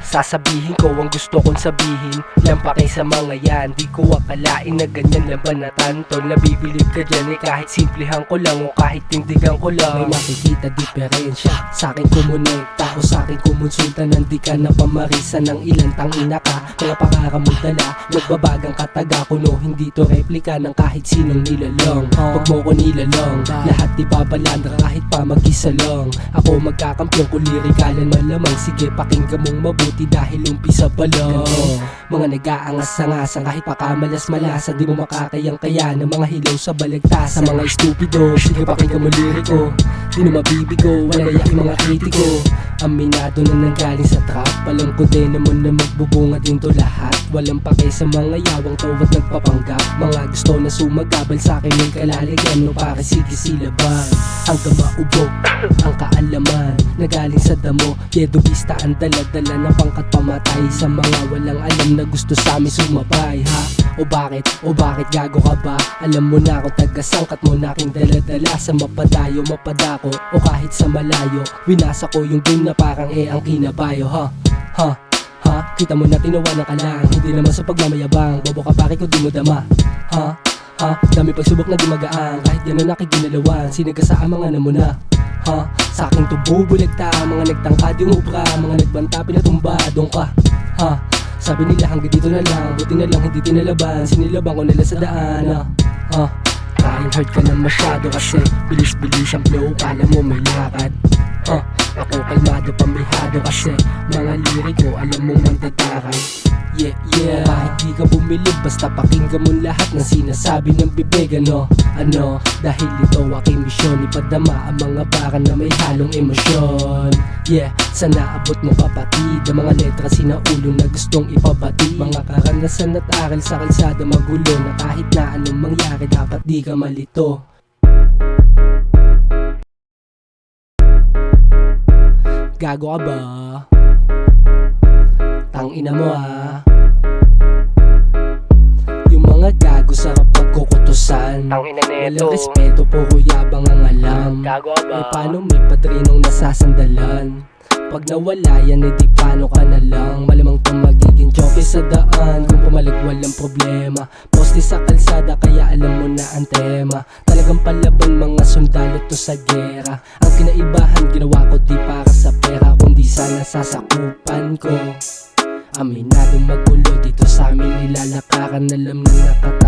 Sasabihin ko ang gusto kong sabihin, lampake sa mga yan. Di ko akalain na ganyan lang ba na tanto. Nabibilib ka dyan kahit simplihan ko lang o kahit tindigan ko lang. May makikita diferensya, sa'kin kumonekta o sa'kin kumonsulta. Nandi ka na pamarisan ng ilang tangina ka. Kaya pangaramong dala, nagbabagang kataga ko no. Hindi to replika ng kahit sinong nilalang. Pag mo ko nilalang, lahat di babalandra kahit pa mag-isa lang. Ako magkakampiyon ko lirikalan malamang. Sige pakinggan mong mabuti dahil umpisa pa lang. Mga nag-aangas-angasan kahit pakamalas-malasa. Di mo makakayang kaya ng mga hilaw sa balagtasa. Mga estupido, sige pakinggan mo liriko. Di na mabibigo, wala yung mga kritiko. Aminado na nanggaling sa trap. Alam ko din naman na magbubunga din to lahat. Walang pake sa mga yawang tawat nagpapanggap. Mga gusto na sumagabal sa'kin yung kalalagyan. No para sige silaban hanggang maubog ang kaalaman na galing sa damo. Yedubista ang dala-dala ng pangkat pamatay sa mga walang alam na gusto sa amin sumabay. Ha? O bakit gago ka ba? Alam mo na akong tagasangkat mo na aking dala-dala. Sa mapadayo, mapadako o kahit sa malayo. Winasa ko yung game na parang ang kinabayo. Ha? Kita mo na tinawanan ka lang. Hindi naman sa pagmamayabang. Bobo ka pare ko di mo dama. Dami pagsubok na di magaan. Kahit yan na nakiginalawan. Sinagasaan mga na mo na. Sa aking tubo buligta. Mga nagtangkad yung ubra. Mga nagbanta pinatumbadong ka. Sabi nila hanggang dito na lang. Buti na lang hindi tinalaban. Sinilabang ko nila sa daan. Trying hard ka na masyado kasi bilis-bilis ang flow. Kala mo may lakad. Ako kalmado pamihado kasi mga liriko alam mong mandadaran. Yeah. Kahit di ka bumilib basta pakinggan mo lahat ng sinasabi ng bibig. Ano? Dahil ito aking misyon. Ipadama ang mga bara na may halong emosyon. Yeah, sana abot mo kapatid ang mga letra sinaulo na gustong ipabati. Mga karanasan at aral sa kalsada magulo na kahit na anong mangyari dapat di ka malito. Gago ka ba? Tangina mo Yung mga gago sarap pagkukutusan. Tangina neto. Walang respeto, puro yabang ang alam. Gago ka ba? Eh paano may padrinong nasasandalan? Pag nawala yan, edi paano ka na lang? Malamang itong magiging joke sa daan. Kung pumalag walang problema. Poste sa kalsada kaya alam mo na ang tema. Talagang palaban mga sundalo to sa gera. Ang kinaibahan ginawa ko di para sa pera, kundi sa nasasakupan ko. Aminado magulo dito sa amin nilalakaran. Alam na nakata